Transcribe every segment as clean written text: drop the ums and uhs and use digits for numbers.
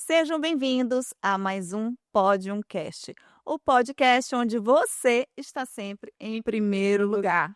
Sejam bem-vindos a mais um Pódium Cast, o podcast onde você está sempre em primeiro lugar.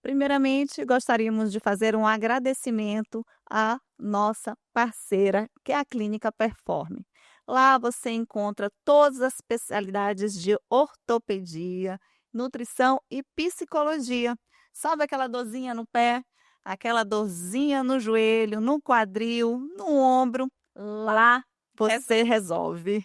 Primeiramente, gostaríamos de fazer um agradecimento à nossa parceira, que é a Clínica Performe. Lá você encontra todas as especialidades de ortopedia, nutrição e psicologia. Sabe aquela dorzinha no pé, aquela dorzinha no joelho, no quadril, no ombro? Lá você resolve.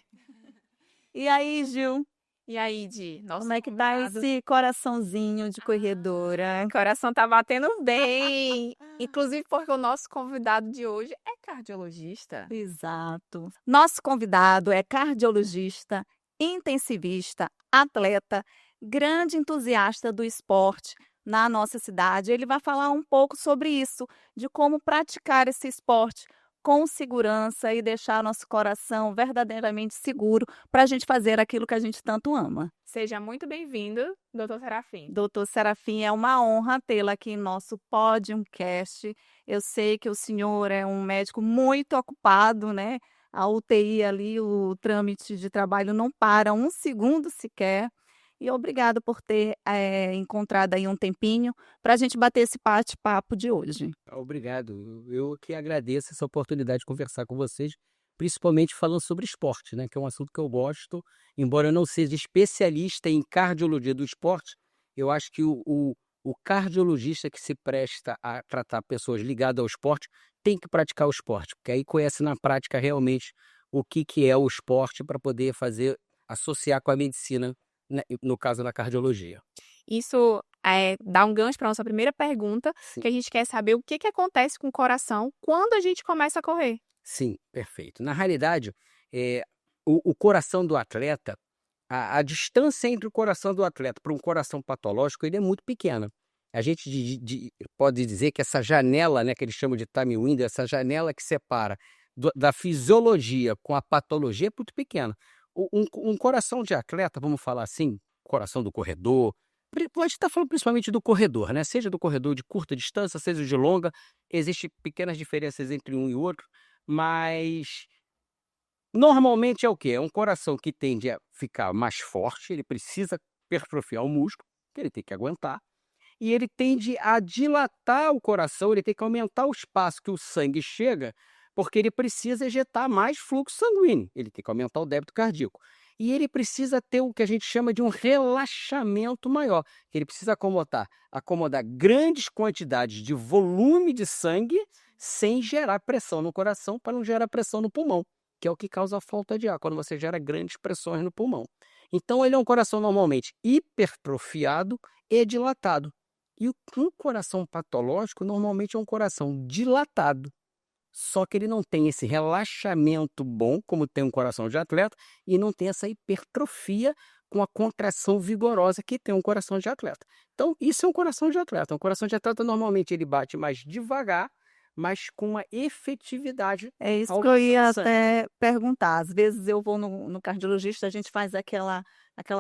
E aí, Gil, E aí, Di, nosso como é que tá convidado. esse coraçãozinho de corredora? O coração tá batendo bem. Inclusive porque o nosso convidado de hoje é cardiologista. Exato. Nosso convidado é cardiologista, intensivista, atleta, grande entusiasta do esporte na nossa cidade. Ele vai falar um pouco sobre isso, de como praticar esse esporte com segurança e deixar nosso coração verdadeiramente seguro para a gente fazer aquilo que a gente tanto ama. Seja muito bem-vindo, Dr. Serafim. Doutor Serafim, é uma honra tê-lo aqui em nosso Podiumcast. Eu sei que o senhor é um médico muito ocupado, né? A UTI ali, o trâmite de trabalho não para um segundo sequer. E obrigado por ter encontrado aí um tempinho para a gente bater esse bate-papo de hoje. Obrigado. Eu que agradeço essa oportunidade de conversar com vocês, principalmente falando sobre esporte, né? Que é um assunto que eu gosto, embora eu não seja especialista em cardiologia do esporte, eu acho que o cardiologista que se presta a tratar pessoas ligadas ao esporte tem que praticar o esporte, porque aí conhece na prática realmente o que é o esporte para poder fazer, associar com a medicina, né? No caso da cardiologia. Isso dá um gancho para a nossa primeira pergunta, Sim. que a gente quer saber o que acontece com o coração quando a gente começa a correr. Sim, perfeito. Na realidade, o coração do atleta, a distância entre o coração do atleta para um coração patológico, ele é muito pequena. A gente pode dizer que essa janela, né, que eles chamam de time window, essa janela que separa da fisiologia com a patologia é muito pequena. Um coração de atleta, vamos falar assim, coração do corredor, a gente está falando principalmente do corredor, né? Seja do corredor de curta distância, seja de longa, existem pequenas diferenças entre um e outro, mas normalmente é o quê? É um coração que tende a ficar mais forte, ele precisa hipertrofiar o músculo, que ele tem que aguentar, e ele tende a dilatar o coração, ele tem que aumentar o espaço que o sangue chega, porque ele precisa ejetar mais fluxo sanguíneo, ele tem que aumentar o débito cardíaco. E ele precisa ter o que a gente chama de um relaxamento maior, que ele precisa acomodar grandes quantidades de volume de sangue sem gerar pressão no coração, para não gerar pressão no pulmão, que é o que causa a falta de ar, quando você gera grandes pressões no pulmão. Então ele é um coração normalmente hipertrofiado e dilatado. E um coração patológico normalmente é um coração dilatado, só que ele não tem esse relaxamento bom, como tem um coração de atleta, e não tem essa hipertrofia com a contração vigorosa que tem um coração de atleta. Então, isso é um coração de atleta. Um coração de atleta, normalmente, ele bate mais devagar, mas com uma efetividade. É isso que eu ia até perguntar. Às vezes eu vou no cardiologista, a gente faz aquela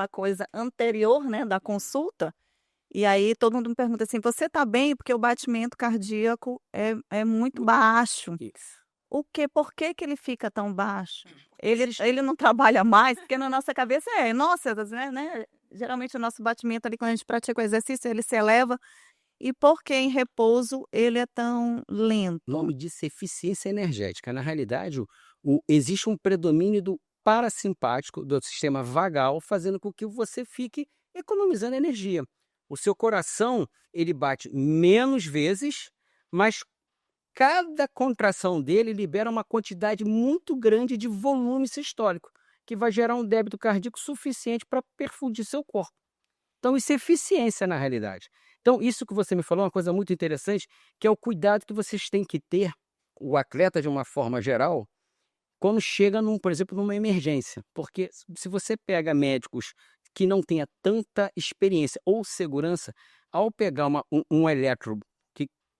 coisa anterior, né, da consulta. E aí todo mundo me pergunta assim: "Você está bem?" Porque o batimento cardíaco é muito baixo. Isso. Por que que ele fica tão baixo? Ele não trabalha mais? Porque na nossa cabeça nossa, né, geralmente o nosso batimento ali quando a gente pratica o exercício, ele se eleva, e por que em repouso ele é tão lento? O nome disso é eficiência energética. Na realidade, existe um predomínio do parasimpático, do sistema vagal, fazendo com que você fique economizando energia. O seu coração, ele bate menos vezes, mas cada contração dele libera uma quantidade muito grande de volume sistólico, que vai gerar um débito cardíaco suficiente para perfundir seu corpo. Então, isso é eficiência na realidade. Então, isso que você me falou é uma coisa muito interessante, que é o cuidado que vocês têm que ter, o atleta de uma forma geral, quando chega, por exemplo, numa emergência. Porque se você pega médicos que não tenha tanta experiência ou segurança, ao pegar um eletro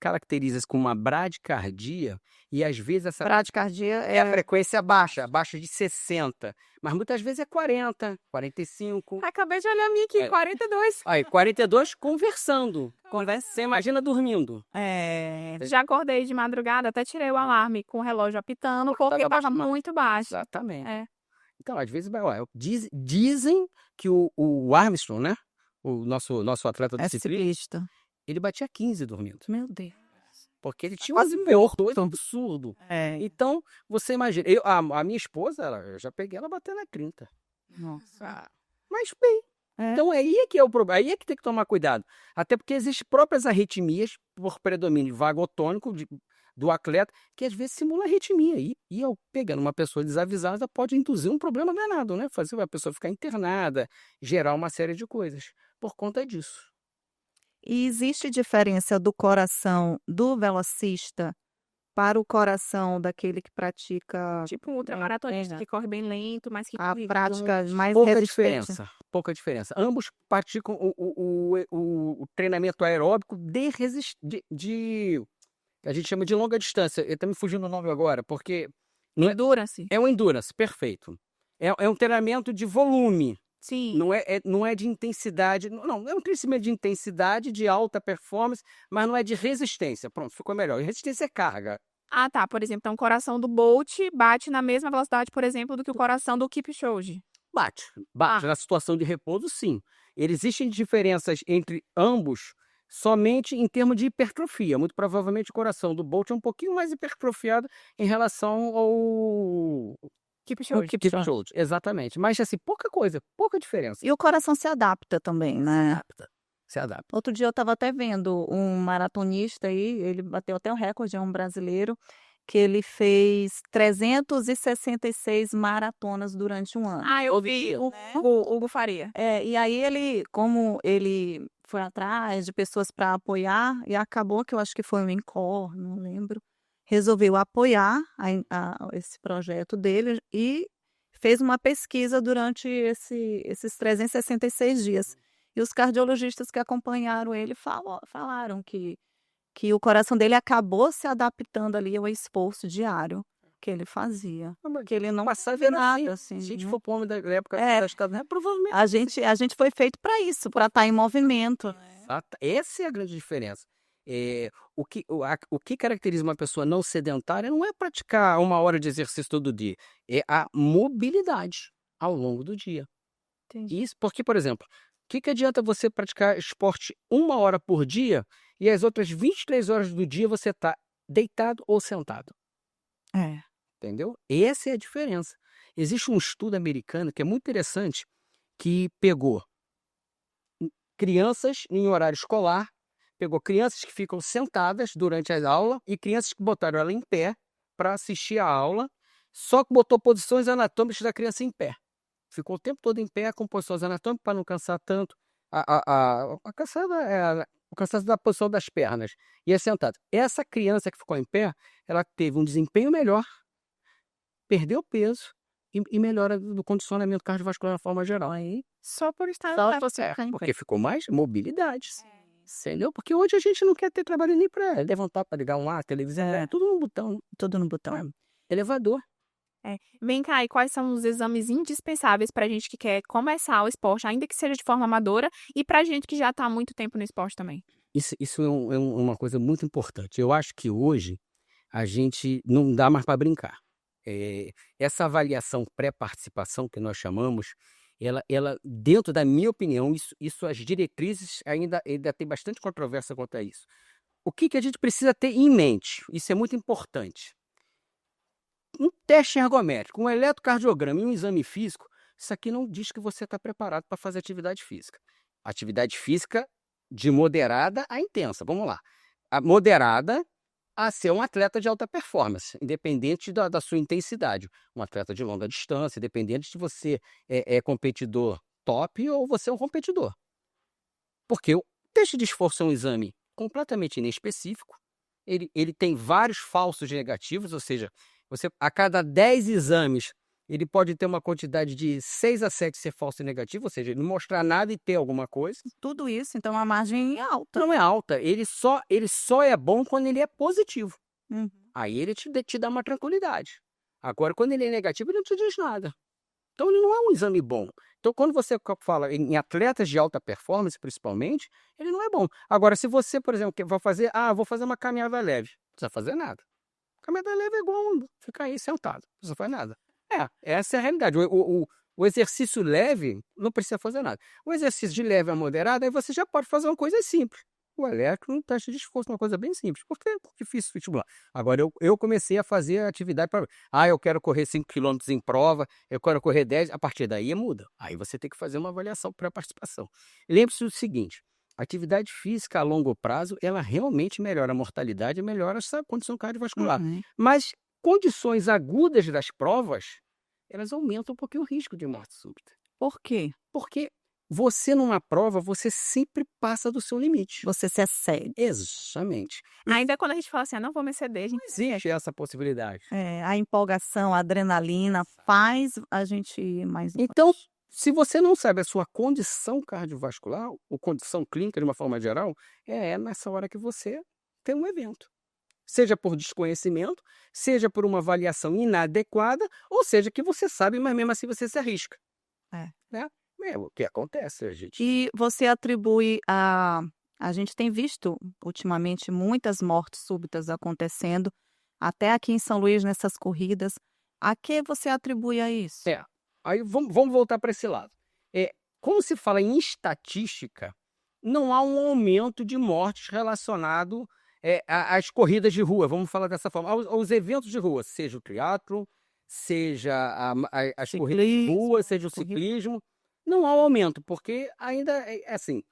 caracteriza-se com uma bradicardia e às vezes essa Bradicardia é a é frequência baixa, abaixo de 60, mas muitas vezes é 40, 45. Acabei de olhar a minha aqui, É. 42. Aí, 42 conversando. Você conversa. imagina dormindo. Já acordei de madrugada, até tirei o alarme com o relógio apitando, porque tava estava baixo. muito baixo. Exatamente. É. Então, às vezes, dizem que o Armstrong, né? O nosso atleta É de ciclismo, ciclista. ele batia 15 dormindo. Meu Deus. Porque ele tinha um Quase desempenho absurdo. É. Então, você imagina. A minha esposa, eu já peguei ela batendo a 30. Nossa. Mas bem. É. Então, aí é que é o problema. Aí é que tem que tomar cuidado. Até porque existem próprias arritmias por predomínio vagotônico do atleta, que às vezes simula arritmia. E eu pegando uma pessoa desavisada, pode induzir um problema danado, né? Fazer a pessoa ficar internada, gerar uma série de coisas por conta disso. E existe diferença do coração do velocista para o coração daquele que pratica Tipo um ultramaratonista que corre bem lento, mas que a corre prática mais Pouca resistente? diferença. Pouca diferença. Ambos praticam o treinamento aeróbico a gente chama de longa distância. Eu estou me fugindo o nome agora, porque não é, endurance. é um endurance, perfeito. É um treinamento de volume, Sim. não é de intensidade. Não, é um crescimento de intensidade, de alta performance, mas não é de resistência. Pronto, ficou melhor. Resistência é carga. Ah, tá. Por exemplo, então o coração do Bolt bate na mesma velocidade, por exemplo, do que o coração do Kipchoge. Bate. Na situação de repouso, sim. Existem diferenças entre ambos somente em termos de hipertrofia. Muito provavelmente o coração do Bolt é um pouquinho mais hipertrofiado em relação ao Kipchoge. Kipchoge. Exatamente. Mas assim, pouca coisa, pouca diferença. E o coração se adapta também, né? Se adapta. Outro dia eu estava até vendo um maratonista aí, ele bateu até o recorde, é um brasileiro, que ele fez 366 maratonas durante um ano. Ah, eu vi o Hugo Faria. E aí ele, como ele foi atrás de pessoas para apoiar, e acabou que eu acho que foi o Encore, não lembro, resolveu apoiar esse projeto dele e fez uma pesquisa durante esses 366 dias. E os cardiologistas que acompanharam ele falaram que o coração dele acabou se adaptando ali ao esforço diário que ele fazia. Que ele não passava nada, assim. Se a gente né? for para o homem da época, provavelmente. A gente foi feito para isso, para estar em movimento. Exato. Essa é a grande diferença. O que caracteriza uma pessoa não sedentária não é praticar 1 hora de exercício todo dia, é a mobilidade ao longo do dia. Entendi. Isso porque, por exemplo, o que adianta você praticar esporte 1 hora por dia e as outras 23 horas do dia você está deitado ou sentado? É. Entendeu? Essa é a diferença. Existe um estudo americano que é muito interessante, que pegou crianças em horário escolar, pegou crianças que ficam sentadas durante a aula e crianças que botaram ela em pé para assistir a aula, só que botou posições anatômicas da criança em pé. Ficou o tempo todo em pé com posições anatômicas para não cansar tanto. O cansaço da posição das pernas. E é sentado. Essa criança que ficou em pé, ela teve um desempenho melhor, perdeu peso e melhora do condicionamento cardiovascular de forma geral. Aí, Só por estar Só lá. você ficar em pé. porque ficou mais mobilidade. Entendeu? Porque hoje a gente não quer ter trabalho nem para levantar, para ligar televisão, tudo no botão. Tudo no botão. Elevador. Vem cá, e quais são os exames indispensáveis pra gente que quer começar o esporte, ainda que seja de forma amadora, e pra gente que já tá há muito tempo no esporte também? Isso é uma coisa muito importante. Eu acho que hoje a gente não dá mais para brincar. Essa avaliação pré-participação que nós chamamos, ela, dentro da minha opinião, isso as diretrizes ainda tem bastante controvérsia quanto a isso. O que a gente precisa ter em mente? Isso é muito importante. Um teste ergométrico, um eletrocardiograma e um exame físico, isso aqui não diz que você está preparado para fazer atividade física. Atividade física de moderada a intensa. Vamos lá. A moderada a ser um atleta de alta performance, independente da sua intensidade. Um atleta de longa distância, independente de você é competidor top ou você é um competidor. Porque o teste de esforço é um exame completamente inespecífico. Ele tem vários falsos negativos, ou seja, você, a cada 10 exames, ele pode ter uma quantidade de 6 a 7 ser falso e negativo, ou seja, ele não mostrar nada e ter alguma coisa. Tudo isso, então a margem é alta. Não é alta, ele só é bom quando ele é positivo. Uhum. Aí ele te dá uma tranquilidade. Agora, quando ele é negativo, ele não te diz nada. Então, ele não é um exame bom. Então, quando você fala em atletas de alta performance, principalmente, ele não é bom. Agora, se você, por exemplo, vou fazer uma caminhada leve, não precisa fazer nada. Caminhada leve é igual ficar aí sentado, não precisa fazer nada. Essa é a realidade. O exercício leve não precisa fazer nada. O exercício de leve a moderado, aí você já pode fazer uma coisa simples. O elétrico, um teste de esforço, uma coisa bem simples. Porque é difícil estimular. Agora, eu comecei a fazer atividade para... eu quero correr 5 km em prova, eu quero correr 10, a partir daí muda. Aí você tem que fazer uma avaliação para participação. Lembre-se do seguinte, a atividade física a longo prazo, ela realmente melhora a mortalidade e melhora essa condição cardiovascular. Uhum. Mas condições agudas das provas, elas aumentam um pouquinho o risco de morte súbita. Por quê? Porque você numa prova, você sempre passa do seu limite. Você se excede. Exatamente. Ainda quando a gente fala assim, não vou me exceder, Não gente. existe essa possibilidade. A empolgação, a adrenalina faz a gente ir mais Então, se você não sabe a sua condição cardiovascular, ou condição clínica de uma forma geral, é nessa hora que você tem um evento. Seja por desconhecimento, seja por uma avaliação inadequada, ou seja que você sabe, mas mesmo assim você se arrisca. Né? É o que acontece, gente. E você atribui a gente tem visto ultimamente muitas mortes súbitas acontecendo, até aqui em São Luís, nessas corridas. A que você atribui a isso? Aí vamos voltar para esse lado. Como se fala em estatística, não há um aumento de mortes relacionado às corridas de rua, vamos falar dessa forma, aos eventos de rua, seja o triatlo, seja as corridas de rua, seja o ciclismo. Não há um aumento, porque ainda assim,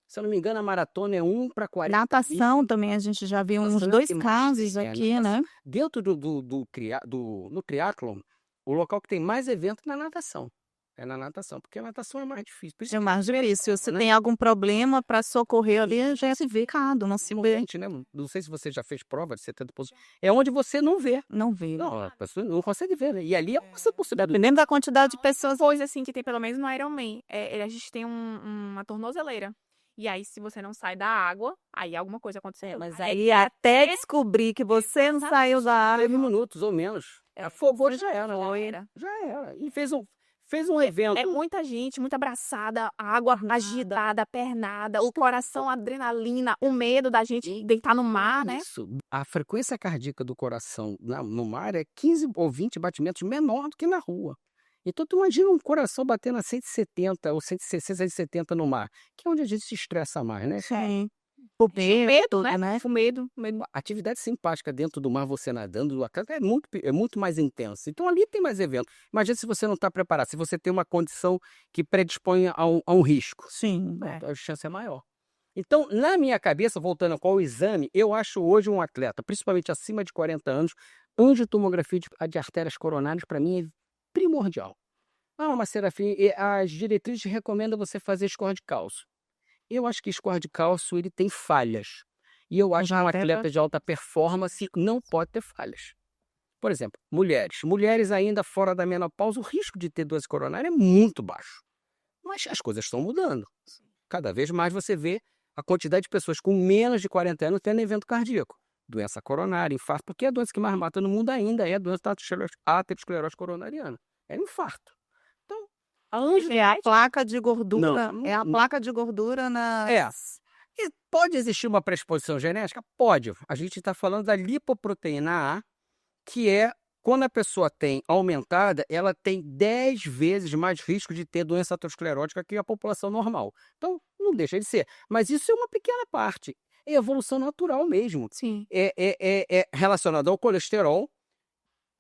se eu não me engano, a maratona é 1 para 40. Natação também, a gente já viu uns 2 casos aqui, né? Dentro no triatlon, o local que tem mais evento é na natação. É na natação, porque a natação é mais difícil. É mais difícil. Se tem algum problema para socorrer ali, já é certificado, não se vê. Né? Não sei se você já fez prova de 70%. É onde você não vê. Não vê. Não, a pessoa não consegue ver, né? E ali é essa possibilidade. Dependendo da quantidade de pessoas. Coisa assim que tem pelo menos no Ironman. A gente tem uma tornozeleira. E aí, se você não sai da água, aí alguma coisa aconteceu. Mas aí até descobrir que você não saiu da água. 3 minutos ou menos. Afogou, já era. Já era. E fez um evento. É muita gente, muita abraçada, água agitada, pernada, o coração, adrenalina, o medo da gente deitar no mar, né? Isso. A frequência cardíaca do coração no mar é 15 ou 20 batimentos menor do que na rua. Então, tu imagina um coração batendo a 170 ou 160, 170 no mar, que é onde a gente se estressa mais, né? Sim. O medo, né? O medo. A atividade simpática dentro do mar, você nadando, do atleta, é muito mais intensa. Então, ali tem mais evento. Imagina se você não está preparado, se você tem uma condição que predispõe a um risco. Sim. A chance é maior. Então, na minha cabeça, voltando ao exame, eu acho hoje um atleta, principalmente acima de 40 anos, angiotomografia de artérias coronárias, para mim, é primordial. Mas Serafim, as diretrizes recomendam você fazer score de cálcio. Eu acho que score de cálcio ele tem falhas. E eu acho que um atleta de alta performance não pode ter falhas. Por exemplo, mulheres. Mulheres ainda fora da menopausa, o risco de ter doença coronária é muito baixo. Mas as coisas estão mudando. Cada vez mais você vê a quantidade de pessoas com menos de 40 anos tendo evento cardíaco. Doença coronária, infarto, porque a doença que mais mata no mundo ainda é a doença da aterosclerose coronariana. É infarto. Então, a placa de gordura. É a placa de gordura na. E pode existir uma predisposição genética? Pode. A gente está falando da lipoproteína A, que é quando a pessoa tem aumentada, ela tem 10 vezes mais risco de ter doença aterosclerótica que a população normal. Então, não deixa de ser. Mas isso é uma pequena parte. É evolução natural mesmo. Sim. É relacionado ao colesterol,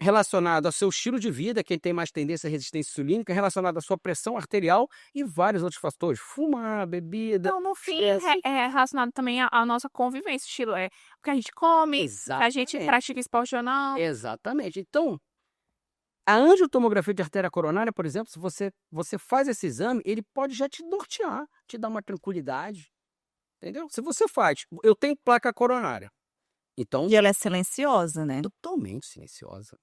relacionado ao seu estilo de vida, quem tem mais tendência à resistência insulínica, relacionado à sua pressão arterial e vários outros fatores. Fumar, bebida. Então, no fim, é relacionado também à nossa convivência, estilo, o que a gente come, se a gente pratica esporte ou não. Exatamente. Então, a angiotomografia de artéria coronária, por exemplo, se você faz esse exame, ele pode já te nortear, te dar uma tranquilidade. Entendeu? Se você faz, eu tenho placa coronária. Então, e ela é silenciosa, né? Totalmente silenciosa.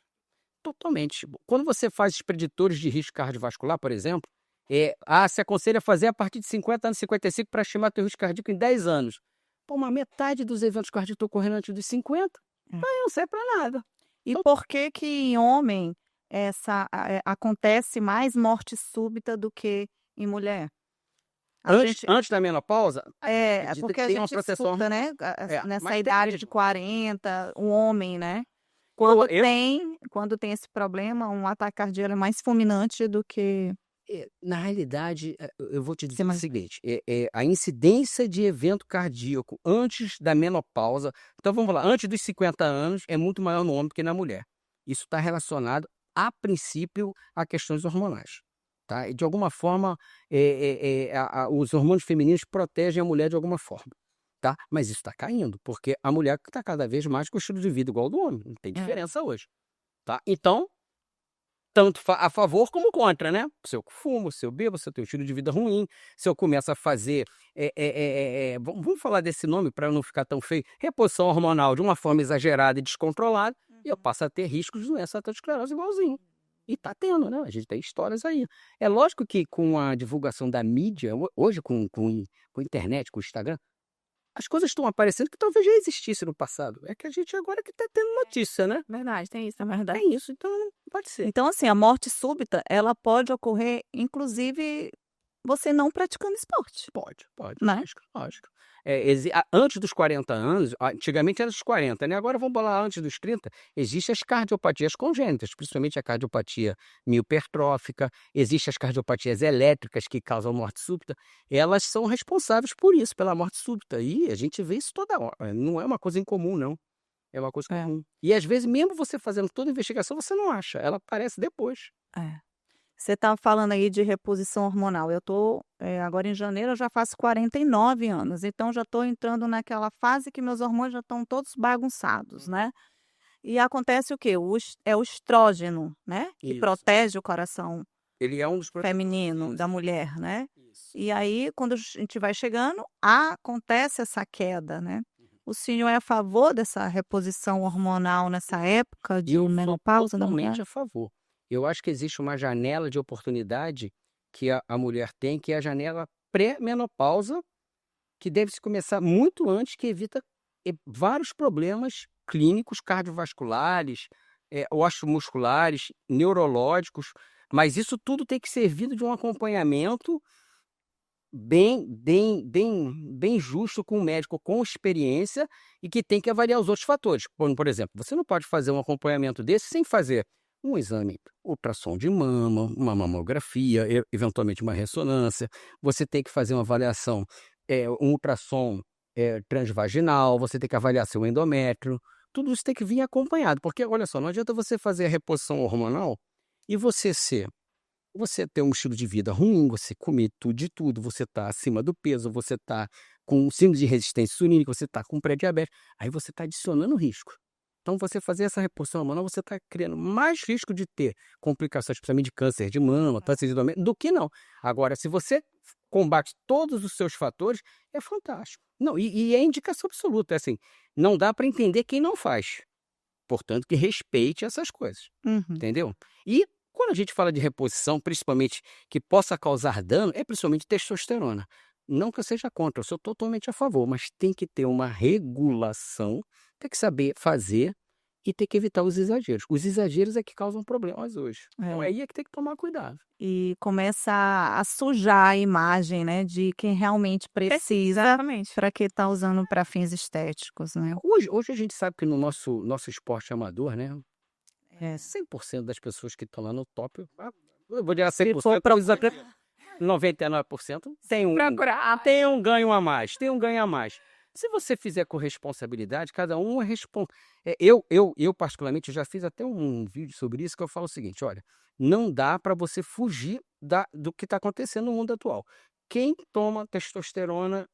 Totalmente. Quando você faz os preditores de risco cardiovascular, por exemplo, se aconselha fazer a partir de 50 anos, 55, para estimar teu risco cardíaco em 10 anos. Pô, uma metade dos eventos cardíacos estão ocorrendo antes dos 50, É. aí não serve para nada. E por que que em homem acontece mais morte súbita do que em mulher? A gente Antes da menopausa, acredita porque que a tem uma gente proteção escuta, hormonal. né, nessa Mas tem idade de mesmo. 40, o homem, né, Eu, quando tem esse problema, um ataque cardíaco é mais fulminante do que na realidade, eu vou te dizer o mais seguinte, a incidência de evento cardíaco antes da menopausa, então vamos lá, antes dos 50 anos é muito maior no homem do que na mulher. Isso está relacionado, a princípio, a questões hormonais, tá? E de alguma forma, os hormônios femininos protegem a mulher de alguma forma, tá? Mas isso está caindo, porque a mulher está cada vez mais com o estilo de vida igual ao do homem, não tem diferença hoje, tá? Então, tanto a favor como contra, né? Se eu fumo, se eu bebo, se eu tenho um estilo de vida ruim, se eu começo a fazer, vamos falar desse nome para não ficar tão feio, reposição hormonal de uma forma exagerada e descontrolada, e eu passo a ter riscos de doença aterosclerose igualzinho. E tá tendo, né? A gente tem histórias aí. É lógico que com a divulgação da mídia, hoje com a internet, com o Instagram, as coisas estão aparecendo que talvez já existisse no passado. É que a gente agora que tá tendo notícia, né? Verdade, tem isso, é é verdade. verdade. É isso, então pode ser. Então, assim, a morte súbita, ela pode ocorrer, inclusive, você não praticando esporte, Pode, né? lógico, lógico. Antes dos 40 anos, antigamente era dos 40, né? Agora vamos falar antes dos 30, existem as cardiopatias congênitas, principalmente a cardiopatia miopertrófica, existem as cardiopatias elétricas que causam morte súbita, elas são responsáveis por isso, pela morte súbita, e a gente vê isso toda hora, não é uma coisa incomum, não. É uma coisa É. comum. E às vezes, mesmo você fazendo toda a investigação, você não acha, ela aparece depois. Você tá falando aí de reposição hormonal. Eu tô, agora em janeiro eu já faço 49 anos, então já estou entrando naquela fase que meus hormônios já estão todos bagunçados, né. E acontece o quê? O estrógeno, né, que Isso. protege o coração Ele é um dos feminino da mulher, né. Isso. E aí quando a gente vai chegando, acontece essa queda, né. O senhor é a favor dessa reposição hormonal nessa época de Eu sou menopausa da mulher? totalmente a favor. Eu acho que existe uma janela de oportunidade que a mulher tem, que é a janela pré-menopausa, que deve se começar muito antes, que evita vários problemas clínicos cardiovasculares, osteomusculares, neurológicos, mas isso tudo tem que ser servido de um acompanhamento bem justo com um médico com experiência e que tem que avaliar os outros fatores. Por exemplo, você não pode fazer um acompanhamento desse sem fazer um exame ultrassom de mama, uma mamografia, eventualmente uma ressonância. Você tem que fazer uma avaliação, um ultrassom transvaginal, você tem que avaliar seu endométrio. Tudo isso tem que vir acompanhado, porque olha só, não adianta você fazer a reposição hormonal e você ter um estilo de vida ruim, você comer tudo de tudo, você tá acima do peso, você tá com síndrome de resistência insulínica, você tá com pré-diabetes, aí você tá adicionando risco. Então você fazer essa reposição hormonal, você tá criando mais risco de ter complicações, principalmente de câncer de mama, câncer de endométrio, do que não. Agora, se você combate todos os seus fatores, é fantástico. Não, e é indicação absoluta, é assim, não dá para entender quem não faz. Portanto, que respeite essas coisas. Uhum. Entendeu? E quando a gente fala de reposição, principalmente que possa causar dano, é principalmente testosterona. Não que eu seja contra, eu sou totalmente a favor, mas tem que ter uma regulação, tem que saber fazer e ter que evitar os exageros. Os exageros é que causam problemas hoje. Então aí é que tem que tomar cuidado. E começa a sujar a imagem, né, de quem realmente precisa Exatamente. para que tá usando para fins estéticos, né. Hoje a gente sabe que no nosso esporte amador, né, É. 100% das pessoas que estão lá no top, eu vou dizer Se 100%, for pra 99% Procurar. tem um ganho a mais, tem um ganho a mais. Se você fizer com responsabilidade, cada um eu particularmente já fiz até um vídeo sobre isso que eu falo o seguinte, olha, não dá para você fugir do que está acontecendo no mundo atual. Quem tomou testosterona,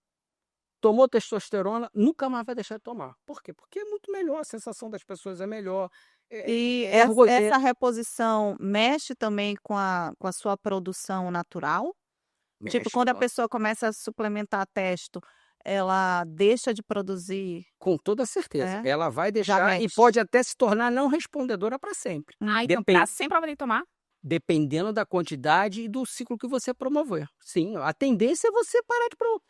nunca mais vai deixar de tomar. Por quê? Porque é muito melhor, a sensação das pessoas é melhor. E essa reposição mexe também com a sua produção natural? Tipo, Mexe, quando a claro. pessoa começa a suplementar testo, ela deixa de produzir? Com toda certeza. É? Ela vai Já deixar e mexe. pode até se tornar não respondedora para sempre. Então Depen pra sempre ela vai ter que tomar? Dependendo da quantidade e do ciclo que você promover. Sim, a tendência é você parar de pro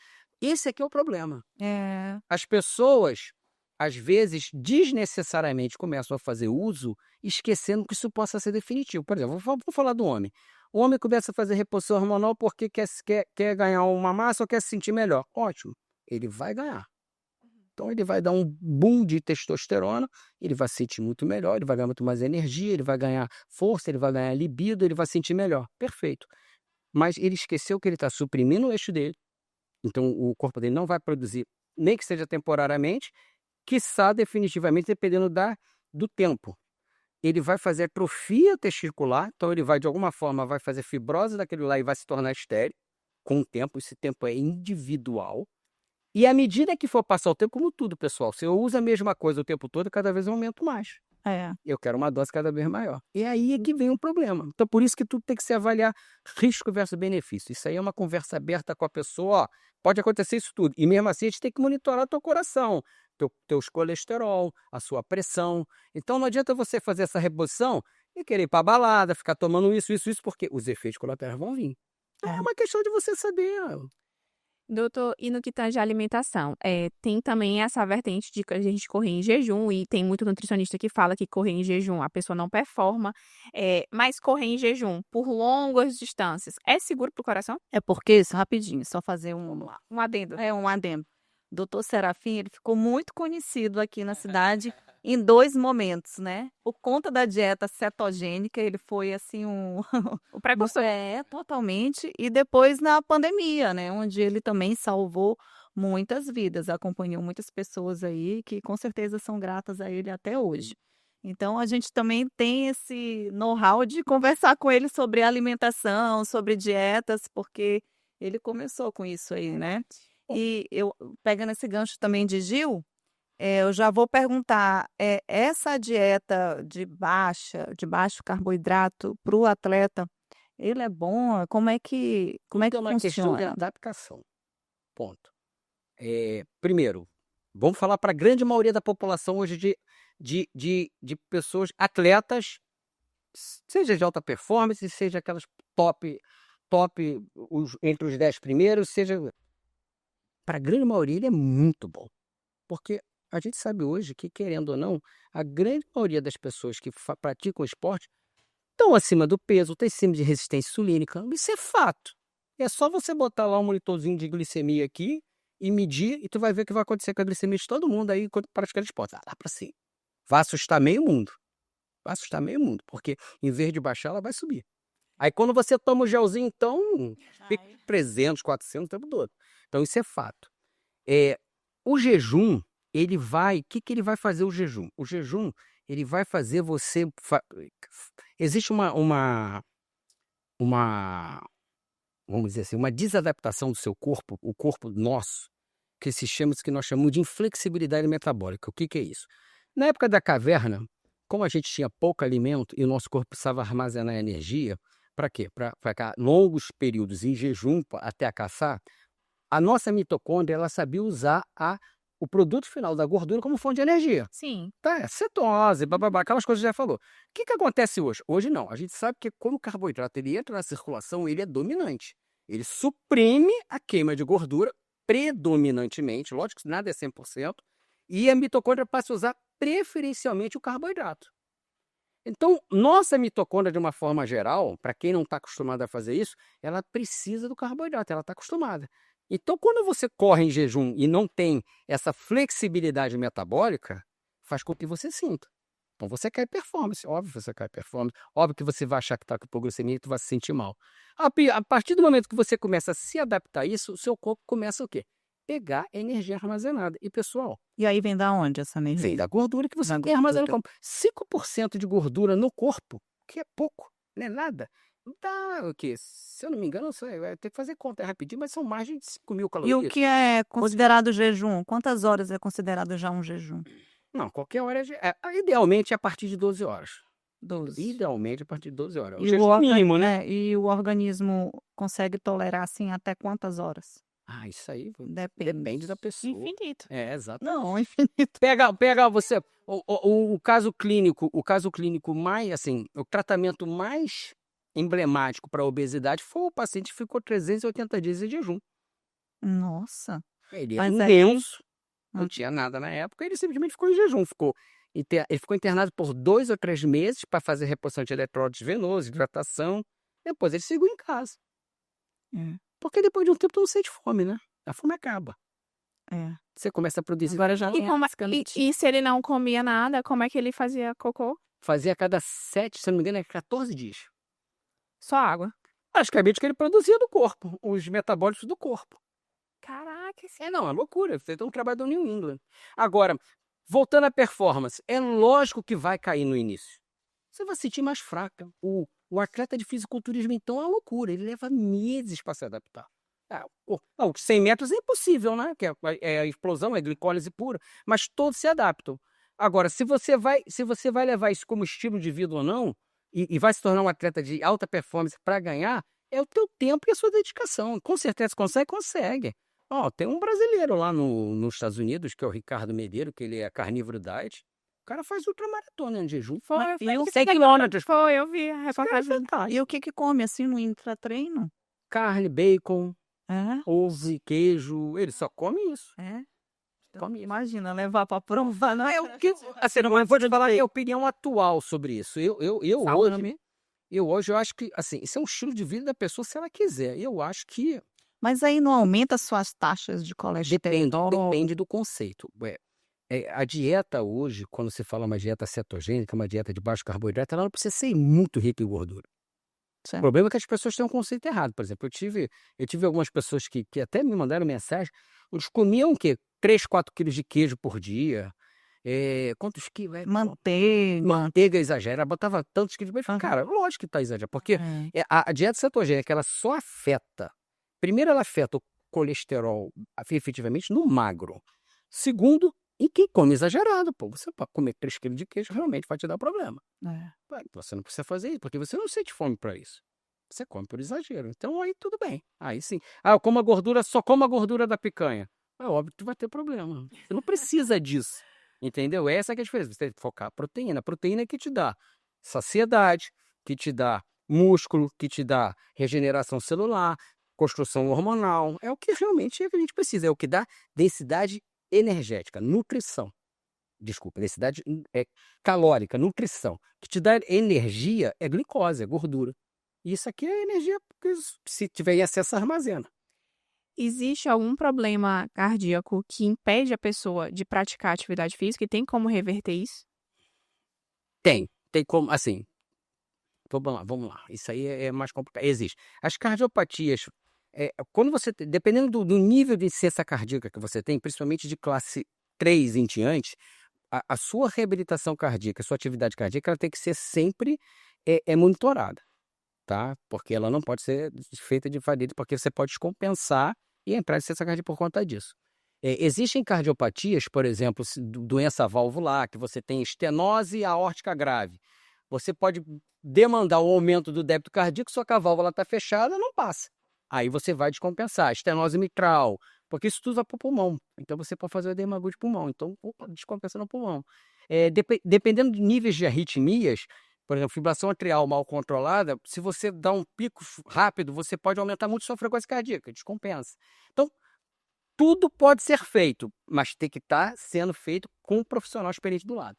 esse aqui é o problema. É. As pessoas, às vezes, desnecessariamente começam a fazer uso, esquecendo que isso possa ser definitivo. Por exemplo, vou falar do homem. O homem começa a fazer reposição hormonal porque quer ganhar uma massa ou quer se sentir melhor. Ótimo, ele vai ganhar. Então ele vai dar um boom de testosterona, ele vai se sentir muito melhor, ele vai ganhar muito mais energia, ele vai ganhar força, ele vai ganhar libido, ele vai se sentir melhor. Perfeito. Mas ele esqueceu que ele está suprimindo o eixo dele, então o corpo dele não vai produzir, nem que seja temporariamente, quiçá definitivamente, dependendo do tempo. Ele vai fazer atrofia testicular, então ele vai, de alguma forma, vai fazer fibrose daquele lá e vai se tornar estéril com o tempo. Esse tempo é individual. E à medida que for passar o tempo, como tudo, pessoal, se eu uso a mesma coisa o tempo todo, cada vez eu aumento mais. É. Eu quero uma dose cada vez maior. E aí é que vem um problema. Então, por isso que tudo tem que se avaliar risco versus benefício. Isso aí é uma conversa aberta com a pessoa. Ó, pode acontecer isso tudo. E mesmo assim, a gente tem que monitorar teu coração, teus colesterol, a sua pressão. Então, não adianta você fazer essa reposição e querer ir para balada, ficar tomando isso, porque os efeitos colaterais vão vir. Então, é uma questão de você saber. Doutor, e no que tange à alimentação, tem também essa vertente de que a gente correr em jejum, e tem muito nutricionista que fala que correr em jejum a pessoa não performa, mas correr em jejum por longas distâncias é seguro para o coração? É porque, isso, rapidinho, só fazer um adendo. um adendo. Doutor Serafim, ele ficou muito conhecido aqui na cidade em 2 momentos, né. Por conta da dieta cetogênica, ele foi assim O precursor. totalmente. E depois na pandemia, né, onde ele também salvou muitas vidas, acompanhou muitas pessoas aí que com certeza são gratas a ele até hoje. Então a gente também tem esse know-how de conversar com ele sobre alimentação, sobre dietas, porque ele começou com isso aí, né. E eu, pegando esse gancho também de Gil, eu já vou perguntar, essa dieta de baixo carboidrato para o atleta, ele é bom? Como é que Tudo é uma questão de funciona? adaptação. Ponto. Primeiro, vamos falar para a grande maioria da população hoje de pessoas, atletas, seja de alta performance, seja aquelas top, entre os 10 primeiros, seja. Para a grande maioria, ele é muito bom. Porque a gente sabe hoje que, querendo ou não, a grande maioria das pessoas que praticam esporte estão acima do peso, estão acima de resistência insulínica. Isso é fato. É só você botar lá um monitorzinho de glicemia aqui e medir, e tu vai ver o que vai acontecer com a glicemia de todo mundo aí quando praticar esporte. Vai lá para cima. Vai assustar meio mundo. Porque em vez de baixar, ela vai subir. Aí quando você toma o gelzinho, então, fica 300, 400 o tempo todo. Então isso é fato. O jejum, ele vai... O que ele vai fazer o jejum? O jejum, ele vai fazer você... Existe uma... Vamos dizer assim, uma desadaptação do seu corpo, o corpo nosso, que nós chamamos de inflexibilidade metabólica. O que é isso? Na época da caverna, como a gente tinha pouco alimento e o nosso corpo precisava armazenar energia, para quê? Para ficar longos períodos em jejum até a caçar, a nossa mitocôndria, ela sabia usar o produto final da gordura como fonte de energia. Sim. Tá, cetose, bababá, aquelas coisas que já falou. O que acontece hoje? Hoje não. A gente sabe que quando o carboidrato ele entra na circulação, ele é dominante. Ele suprime a queima de gordura predominantemente, lógico que nada é 100%, e a mitocôndria passa a usar preferencialmente o carboidrato. Então, nossa mitocôndria, de uma forma geral, para quem não está acostumado a fazer isso, ela precisa do carboidrato, ela está acostumada. Então, quando você corre em jejum e não tem essa flexibilidade metabólica, faz com que você sinta. Então, você cai performance, óbvio que você cai performance, óbvio que você vai achar que está com hipoglicemia e tu vai se sentir mal. A partir do momento que você começa a se adaptar a isso, o seu corpo começa o quê? Pegar energia armazenada. E, pessoal... E aí vem da onde essa energia? Vem da gordura que você tem armazenada no corpo. 5% de gordura no corpo, que é pouco, não é nada. Dá o quê? Se eu não me engano, você vai ter que fazer conta rapidinho, mas são mais de 5.000 E calorias. o que é considerado jejum? Quantas horas é considerado já um jejum? Não, qualquer hora idealmente é a partir de 12 horas. 12. Idealmente a partir de 12 horas. E o mínimo, né? E o organismo consegue tolerar assim até quantas horas? Ah, isso aí Depende. depende da pessoa. Infinito. Exato. Não, infinito. Pega você o caso clínico mais, assim, o tratamento mais emblemático para obesidade foi o paciente que ficou 380 dias em jejum. Nossa. Ele Mas era aí imenso, não Hum. tinha nada na época, ele simplesmente ficou em jejum, ele ficou internado por 2 ou 3 meses para fazer reposição de eletrólitos venosos, hidratação, depois ele seguiu em casa. É, Porque depois de um tempo tu não sente fome, né? A fome acaba. é. Você começa a produzir. Agora já E, nem como, arrisca e, mentir. e se ele não comia nada, como é que ele fazia cocô? Fazia a cada 7, se eu não me engano, é 14 dias. Só água. Praticamente o que ele produzia do corpo, os metabólicos do corpo. Caraca, esse... Não, é loucura. Você tem um trabalho do New England. Agora, voltando à performance, é lógico que vai cair no início. Você vai se sentir mais fraca. O atleta de fisiculturismo, então, é uma loucura. Ele leva meses para se adaptar. Os 100 metros é impossível, né? Que é a explosão, é glicólise pura, mas todos se adaptam. Agora, se você vai levar isso como estilo de vida ou não, e vai se tornar um atleta de alta performance para ganhar, é o teu tempo e a sua dedicação. Com certeza consegue. Tem um brasileiro lá nos Estados Unidos, que é o Ricardo Medeiro, que ele é carnívoro diet. O cara faz ultramaratona em jejum. Foi, Mas foi, eu- 100 quilômetros. foi, eu vi a Cara, reportagem. E o que come assim no intratreino? Carne, bacon, É? ovo, queijo. Ele só come isso. É? Então, Come isso. imagina levar para prova, não é? Assim, não vou te falar a opinião atual sobre isso. Saúde. Hoje eu acho que, assim, isso é um estilo de vida da pessoa se ela quiser. Eu acho que Mas aí não aumenta suas taxas de colesterol? depende do conceito. A dieta hoje, quando se fala uma dieta cetogênica, uma dieta de baixo carboidrato, ela não precisa ser muito rica em gordura. O Certo. problema é que as pessoas têm um conceito errado. Por exemplo, eu tive algumas pessoas que até me mandaram mensagem, eles comiam o quê? 3, 4 quilos de queijo por dia. Quantos quilos? Manteiga exagera, botava tantos quilos. Mas, Aham. cara, lógico que está exagerando, porque É. a dieta cetogênica, ela só afeta. Primeiro, ela afeta o colesterol efetivamente no magro. Segundo, em quem come exagerado. Pô, você pode comer 3 quilos de queijo, realmente vai te dar problema. É. Você não precisa fazer isso, porque você não sente fome para isso. Você come por exagero. Então, aí tudo bem. Aí sim. Eu como a gordura, só como a gordura da picanha. É óbvio que tu vai ter problema. Você não precisa disso. Entendeu? Essa que é a diferença. Você tem que focar a proteína. A proteína é que te dá saciedade, que te dá músculo, que te dá regeneração celular, construção hormonal. É o que realmente a gente precisa. É o que dá densidade energética, nutrição. Desculpa, densidade calórica, nutrição. O que te dá energia é glicose, é gordura. E isso aqui é energia, porque se tiver em excesso, armazena. Existe algum problema cardíaco que impede a pessoa de praticar atividade física e tem como reverter isso? Tem como, assim, vamos lá. Isso aí é mais complicado. Existe. As cardiopatias, quando você, dependendo do nível de insuficiência cardíaca que você tem, principalmente de classe 3 em diante, a sua reabilitação cardíaca, a sua atividade cardíaca, ela tem que ser sempre monitorada, tá? Porque ela não pode ser feita de farinha, porque você pode descompensar e entrar em insuficiência cardíaca por conta disso. Existem cardiopatias, por exemplo, doença valvular, que você tem estenose aórtica grave. Você pode demandar o aumento do débito cardíaco, só que a válvula está fechada, não passa. Aí você vai descompensar. Estenose mitral, porque isso tudo vai para o pulmão. Então você pode fazer o edema agudo de pulmão. Então, descompensa no pulmão. Dependendo de níveis de arritmias, por exemplo, fibrilação atrial mal controlada, se você dá um pico rápido, você pode aumentar muito sua frequência cardíaca, descompensa. Então, tudo pode ser feito, mas tem que estar sendo feito com um profissional experiente do lado.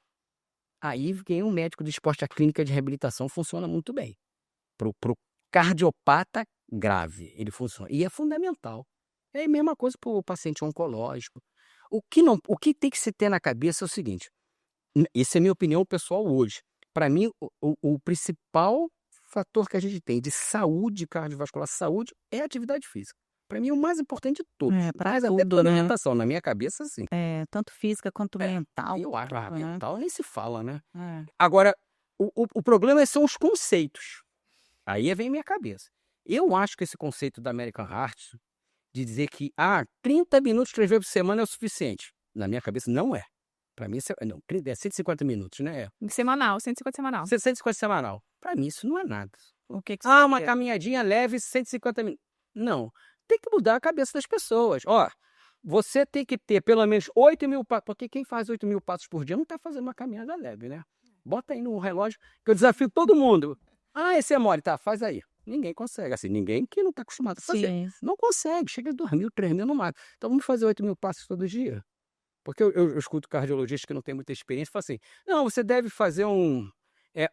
Aí vem um médico do esporte, a clínica de reabilitação funciona muito bem. Pro cardiopata grave, ele funciona. E é fundamental. É a mesma coisa para o paciente oncológico. O que tem que se ter na cabeça é o seguinte, essa é a minha opinião pessoal hoje. Para mim, o principal fator que a gente tem de saúde cardiovascular, saúde, é a atividade física. Para mim, o mais importante de todos. Para Até tudo, né? alimentação, na minha cabeça, sim. Tanto física quanto mental. Eu acho, né? mental nem se fala, né? É. Agora, o problema são os conceitos. Aí vem minha cabeça. Eu acho que esse conceito da American Heart, de dizer que 30 minutos 3 vezes por semana é o suficiente. Na minha cabeça, não é. Para mim, é 150 minutos, né? Semanal, 150 semanal. 150 semanal. Para mim, isso não é nada. O que Uma quer? caminhadinha leve, 150 minutos. Não. tem que mudar a cabeça das pessoas. Ó, você tem que ter pelo menos 8.000 passos, porque quem faz 8.000 passos por dia não está fazendo uma caminhada leve, né? Bota aí no relógio, que eu desafio todo mundo. Ah, esse é mole, tá, faz aí. Ninguém consegue, assim, ninguém que não está acostumado a fazer. Sim. Não consegue, chega a 2.000, 3.000 no máximo. Então vamos fazer 8.000 passos todo dia. Porque eu escuto cardiologistas que não tem muita experiência e falam assim, não, você deve fazer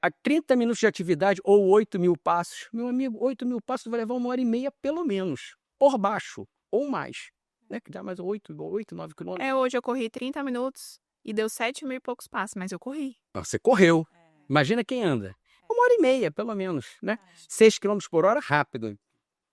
a 30 minutos de atividade ou 8.000 passos. Meu amigo, 8.000 passos vai levar 1h30 pelo menos, por baixo, ou mais. Né? Que dá mais 8, 9 quilômetros. Hoje eu corri 30 minutos e deu 7.000 e poucos passos, mas eu corri. Você correu. Imagina quem anda. 1h30, pelo menos, né? 6 km por hora, rápido.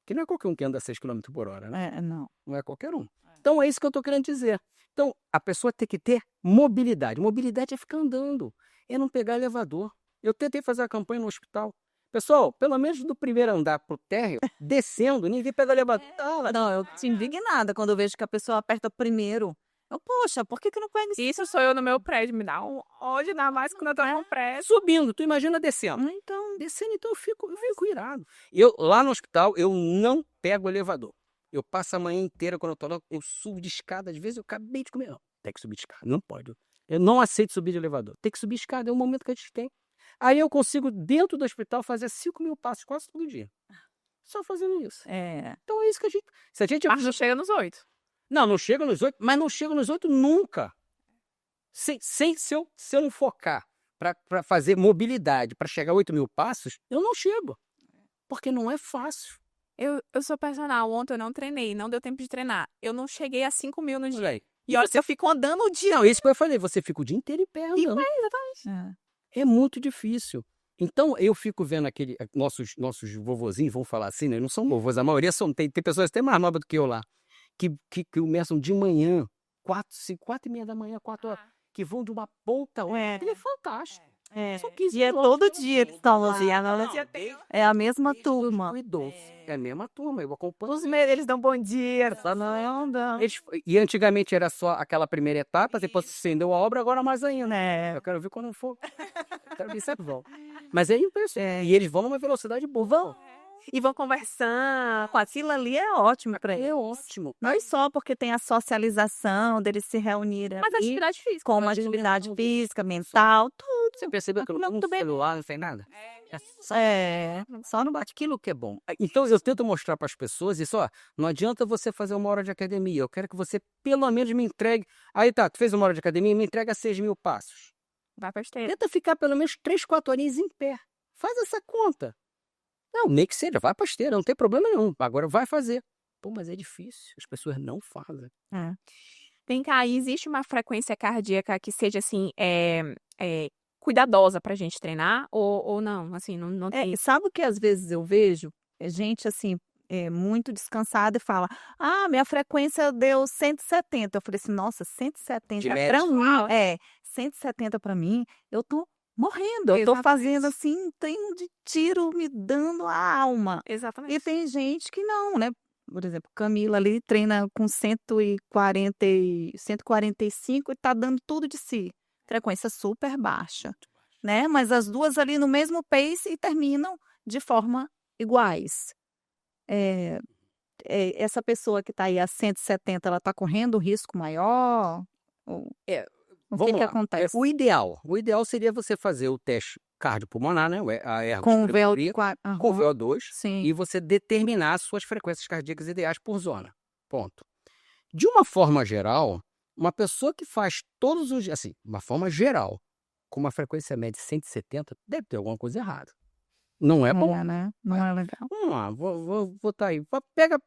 Que não é qualquer um que anda 6 km por hora, né? Não. Não é qualquer um. Então é isso que eu estou querendo dizer. Então, a pessoa tem que ter mobilidade. Mobilidade é ficar andando, é não pegar elevador. Eu tentei fazer a campanha no hospital. Pessoal, pelo menos do primeiro andar pro térreo, descendo, ninguém pega elevador. Não, eu fico indignada quando eu vejo que a pessoa aperta primeiro. Poxa, por que não pega Isso sou eu no meu prédio, me dá um ódio, ainda mais quando eu tô no prédio. Subindo, tu imagina descendo. Então, Descendo, então eu fico irado. Lá no hospital, eu não pego elevador. Eu passo a manhã inteira, quando eu tô lá, eu subo de escada. Às vezes eu acabei de comer. Não, tem que subir de escada, não pode. Eu não aceito subir de elevador. Tem que subir de escada, é o momento que a gente tem. Aí eu consigo, dentro do hospital, fazer 5.000 passos quase todo dia. Só fazendo isso. Então é isso que a gente... Se a gente... Mas não chega nos 8. Não chega nos 8, mas não chega nos 8 nunca. Se eu não focar para fazer mobilidade, para chegar a 8.000 passos, eu não chego. Porque não é fácil. Eu sou personal, ontem eu não treinei, não deu tempo de treinar. Eu não cheguei a 5.000 no dia. Olha, E olha, eu fico andando o dia. Não, isso que eu falei, você fica o dia inteiro em pé andando. Exatamente. É muito difícil. Então, eu fico vendo nossos vovozinhos, vamos falar assim, né? Não são vovôs, a maioria tem pessoas até mais novas do que eu lá, que começam de manhã, 4h30 da manhã, 4 horas, que vão de uma ponta a outra. Ele é fantástico. São 15 e é todo dia que estão lá. É a mesma Desde turma. 2012. É a mesma turma, eu acompanho. Eles dão bom dia. E antigamente era só aquela primeira etapa, depois se estendeu a obra, agora mais ainda. Eu quero ver quando for. Eu quero ver se é bom. Mas é impressionante. E eles vão numa velocidade boa. E vão conversando. Aquilo ali é ótimo pra eles. É ótimo. Não é só porque tem a socialização deles se reunirem Mas ali, atividade física. com uma atividade física, mental, tudo. Você percebeu que eu não Muito bem. celular, não tem nada? Só no bate. Aquilo que é bom. Então, eu tento mostrar para as pessoas isso, ó, não adianta você fazer 1 hora de academia, eu quero que você pelo menos me entregue, aí tá, tu fez 1 hora de academia, me entrega 6.000 passos. Vai pra esteira. Tenta ficar pelo menos 3, 4 horinhas em pé. Faz essa conta. Não, nem que seja, vai pra esteira, não tem problema nenhum. Agora vai fazer. Pô, mas é difícil, as pessoas não fazem. Vem cá, e existe uma frequência cardíaca que seja assim, cuidadosa pra gente treinar? Ou não? Assim, não tem. Sabe o que às vezes eu vejo? Gente assim, muito descansada e fala: minha frequência deu 170. Eu falei assim: nossa, 170 De pra média. mim, 170 pra mim, eu tô morrendo. Eu tô Exatamente. fazendo assim, tem de tiro me dando a alma. Exatamente. E tem gente que não, né? Por exemplo, Camila ali treina com 145 e tá dando tudo de si. Frequência super baixa, né? Mas as duas ali no mesmo pace e terminam de forma iguais. Essa pessoa que está aí a 170, ela está correndo risco maior? O Vamos que lá. acontece? O ideal seria você fazer o teste cardiopulmonar, né? A Com o ergoterapia, VO2. com VO2, Sim. e você determinar as suas frequências cardíacas ideais por zona. Ponto. De uma forma geral, uma pessoa que faz todos os dias, assim, uma forma geral, com uma frequência média de 170, deve ter alguma coisa errada. Não é bom. né? Não é legal. Vamos lá, vou botar aí. Pega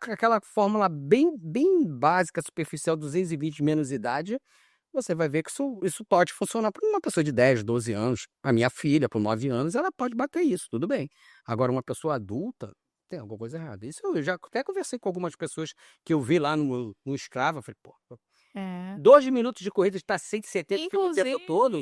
aquela fórmula bem básica, superficial, 220 menos idade. Você vai ver que isso pode funcionar para uma pessoa de 10, 12 anos. A minha filha, por 9 anos, ela pode bater isso, tudo bem. Agora, uma pessoa adulta, tem alguma coisa errada. Isso eu já até conversei com algumas pessoas que eu vi lá no Strava. Falei, pô, 12 minutos de corrida está 170 fica o tempo Inclusive, todo.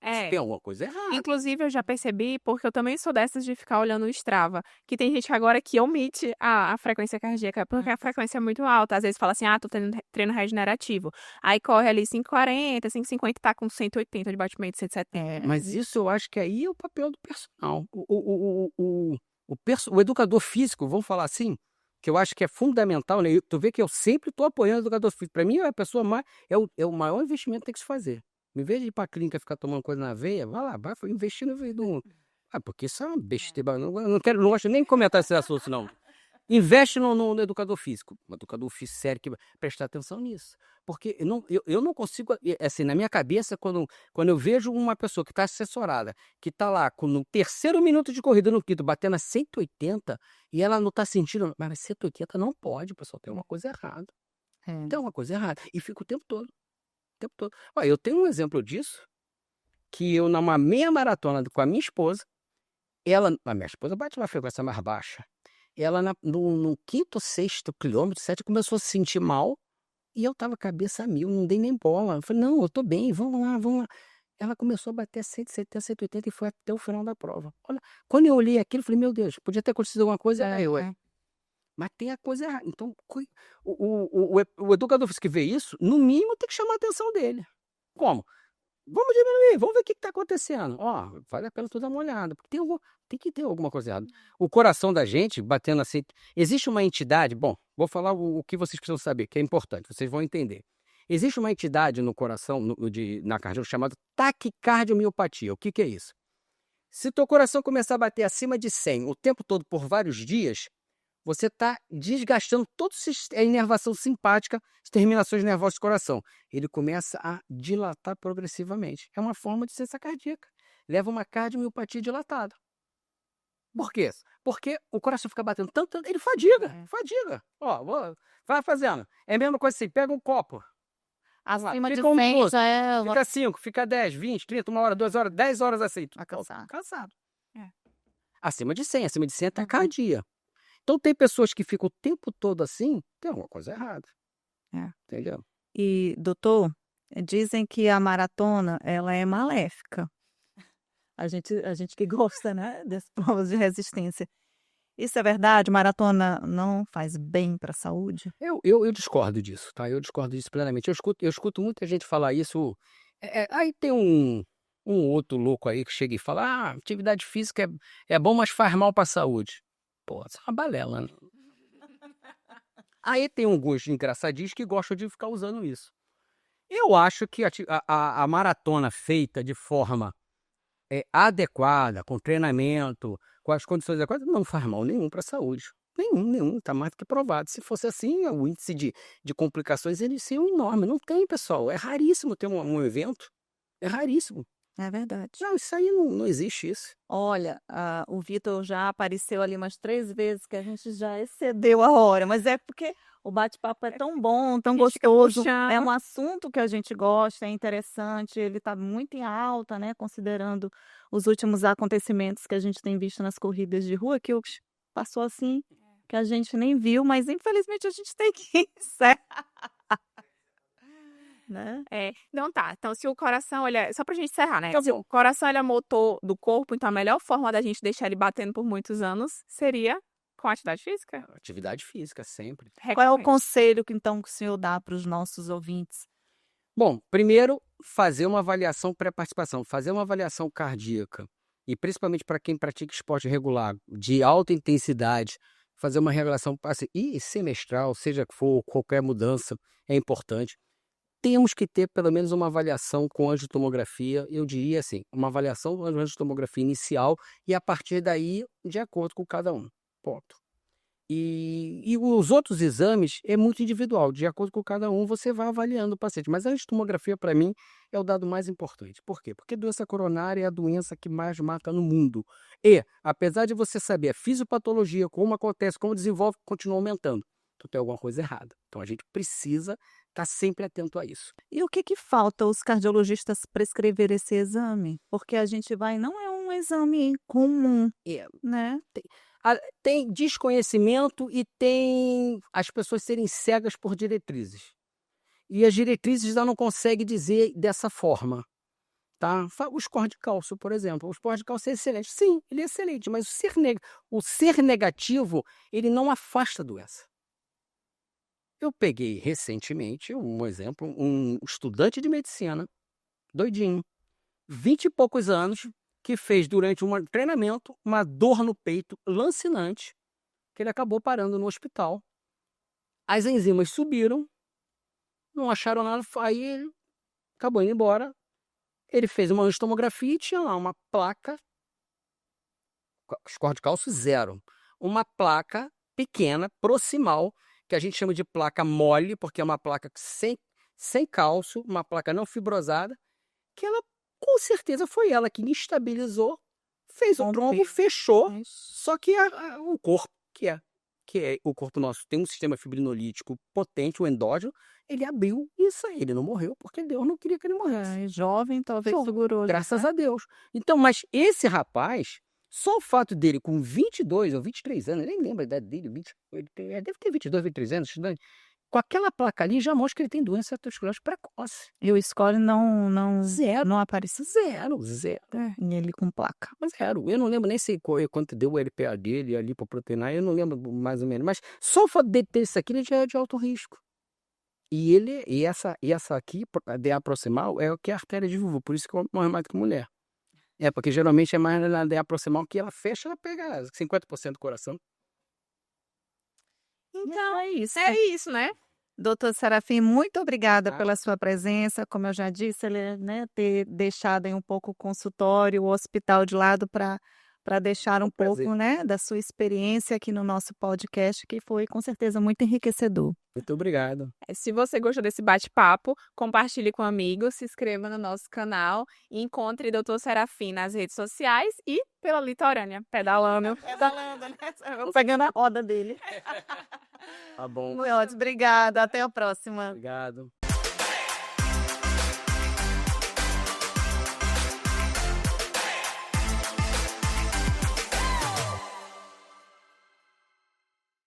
Tem alguma coisa errada. Inclusive, eu já percebi, porque eu também sou dessas de ficar olhando o Strava, que tem gente agora que omite a frequência cardíaca, porque a frequência é muito alta. Às vezes fala assim, tô tendo treino regenerativo. Aí corre ali 540, 550, tá com 180 de batimento, 170. Mas isso eu acho que aí é o papel do personal. O educador físico, vamos falar assim, que eu acho que é fundamental, né? Tu vê que eu sempre estou apoiando o educador físico. Para mim, é a pessoa mais, é o maior investimento que tem que se fazer. Em vez de ir para a clínica e ficar tomando coisa na veia, vai lá, vai investir no veio do. Porque isso é uma besteira. Não gosto nem de comentar esse assunto, não. Investe no educador físico. Um educador físico sério que vai prestar atenção nisso. Porque eu não consigo, assim, na minha cabeça, quando eu vejo uma pessoa que está assessorada, que está lá no terceiro minuto de corrida no quinto, batendo a 180, e ela não está sentindo, mas 180 não pode, pessoal, tem uma coisa errada. Tem uma coisa errada. E fica o tempo todo. O tempo todo. Olha, eu tenho um exemplo disso, que eu, numa meia maratona com a minha esposa, a minha esposa bate uma frequência mais baixa. Ela, no quinto, sexto quilômetro, 7, começou a se sentir mal. E eu tava cabeça a mil, não dei nem bola. Eu falei, não, eu tô bem, vamos lá, vamos lá. Ela começou a bater 170, 180 e foi até o final da prova. Olha, quando eu olhei aquilo, eu falei, meu Deus, podia ter acontecido alguma coisa. Mas tem a coisa errada. Então, o educador físico que vê isso, no mínimo, tem que chamar a atenção dele. Como? Vamos diminuir, vamos ver o que está acontecendo. Ó, vale a pena tu dar uma olhada, porque tem que ter alguma coisa errada. O coração da gente batendo assim. Existe uma entidade, bom, vou falar o que vocês precisam saber, que é importante, vocês vão entender. Existe uma entidade no coração, na cardiologia, chamada taquicardiomiopatia. O que é isso? Se teu coração começar a bater acima de 100 o tempo todo por vários dias, você está desgastando toda a inervação simpática, as terminações nervosas do coração. Ele começa a dilatar progressivamente. É uma forma de ciência cardíaca. Leva uma cardiomiopatia dilatada. Por quê? Porque o coração fica batendo tanto, ele fadiga. Ó, vai fazendo. É a mesma coisa assim, pega um copo. Acima de Fica 100 já é... Fica 5, fica 10, 20, 30, 1 hora, 2 horas, 10 horas assim. Tá cansado. Cansado. Acima de 100 é taquicardia. Então, tem pessoas que ficam o tempo todo assim, tem alguma coisa errada. Entendeu? E, doutor, dizem que a maratona, ela é maléfica. A gente que gosta, né, dessas provas de resistência. Isso é verdade? Maratona não faz bem para a saúde? Eu discordo disso, tá? Eu discordo disso plenamente. Eu escuto muita gente falar isso. Aí tem um outro louco aí que chega e fala: atividade física é bom, mas faz mal para a saúde. Pô, isso é uma balela, né? Aí tem alguns engraçadinhos que gostam de ficar usando isso. Eu acho que a maratona feita de forma adequada, com treinamento, com as condições adequadas, não faz mal nenhum para a saúde. Nenhum, está mais do que provado. Se fosse assim, o índice de complicações ele seria enorme. Não tem, pessoal. É raríssimo ter um evento. É raríssimo. É verdade. Não, isso aí não existe isso. Olha, o Vitor já apareceu ali umas 3 vezes que a gente já excedeu a hora, mas é porque o bate-papo é tão bom, tão gostoso. É um assunto que a gente gosta, é interessante, ele está muito em alta, né? Considerando os últimos acontecimentos que a gente tem visto nas corridas de rua, que passou assim, que a gente nem viu, mas infelizmente a gente tem que encerrar. Né? Não tá. Então, se o coração, só pra gente encerrar, né? Tá Se bom. o coração é motor do corpo, então a melhor forma da gente deixar ele batendo por muitos anos seria com atividade física. Atividade física, sempre. Qual é o conselho que o senhor dá para os nossos ouvintes? Bom, primeiro, fazer uma avaliação pré-participação, fazer uma avaliação cardíaca. E principalmente para quem pratica esporte regular, de alta intensidade, fazer uma regulação assim, e semestral, seja que for, qualquer mudança, é importante. Temos que ter pelo menos uma avaliação com angiotomografia, eu diria assim, uma avaliação com angiotomografia inicial e a partir daí, de acordo com cada um. Ponto. E os outros exames é muito individual, de acordo com cada um você vai avaliando o paciente. Mas a angiotomografia, para mim, é o dado mais importante. Por quê? Porque doença coronária é a doença que mais mata no mundo. E, apesar de você saber a fisiopatologia, como acontece, como desenvolve, continua aumentando. Então tem alguma coisa errada. Então a gente precisa estar sempre atento a isso. E o que falta os cardiologistas prescrever esse exame? Porque a gente não é um exame comum, né? Tem desconhecimento e tem as pessoas serem cegas por diretrizes. E as diretrizes já não conseguem dizer dessa forma. Tá? O score de cálcio, por exemplo. O score de cálcio é excelente. Sim, ele é excelente, mas o ser negativo, ele não afasta a doença. Eu peguei recentemente um exemplo, um estudante de medicina, doidinho, 20 e poucos anos, que fez durante um treinamento uma dor no peito lancinante. que ele acabou parando no hospital. As enzimas subiram, não acharam nada, aí ele acabou indo embora. Ele fez uma angiotomografia e tinha lá uma placa, score de cálcio 0. Uma placa pequena, proximal, que a gente chama de placa mole, porque é uma placa sem cálcio, uma placa não fibrosada, que ela, com certeza, foi ela que instabilizou, fez o trombo, fechou, só que o corpo, que é o corpo nosso, tem um sistema fibrinolítico potente, o endógeno, ele abriu isso aí, ele não morreu, porque Deus não queria que ele morresse. Jovem, talvez Jovem, segurou. Graças a Deus. Então, mas esse rapaz, só o fato dele com 22 ou 23 anos, eu nem lembro a idade dele, deve ter 22, 23 anos, estudante, com aquela placa ali já mostra que ele tem doença arteriosclerose precoce. E o score não apareceu. Zero. Ele com placa. Zero. Eu não lembro nem sei quanto deu o LPA dele, a lipoproteína, eu não lembro mais ou menos. Mas só o fato de ter isso aqui, ele já é de alto risco. E essa aqui, a DA proximal, é o que é a artéria de vulva, por isso que morre mais do que mulher. Porque geralmente é mais na DA proximal que ela fecha, ela pega 50% do coração. Então, é isso. é isso, né? Doutor Serafim, muito obrigada pela sua presença. Como eu já disse, ele, né, ter deixado aí um pouco o consultório, o hospital de lado para deixar um pouco, né, da sua experiência aqui no nosso podcast, que foi com certeza muito enriquecedor. Muito obrigado. Se você gostou desse bate-papo, compartilhe com amigos, se inscreva no nosso canal e encontre Dr. Serafim nas redes sociais e pela litorânea, pedalando. Pedalando, né? Pegando a roda dele. Tá bom. Muito ótimo, obrigada. Até a próxima. Obrigado.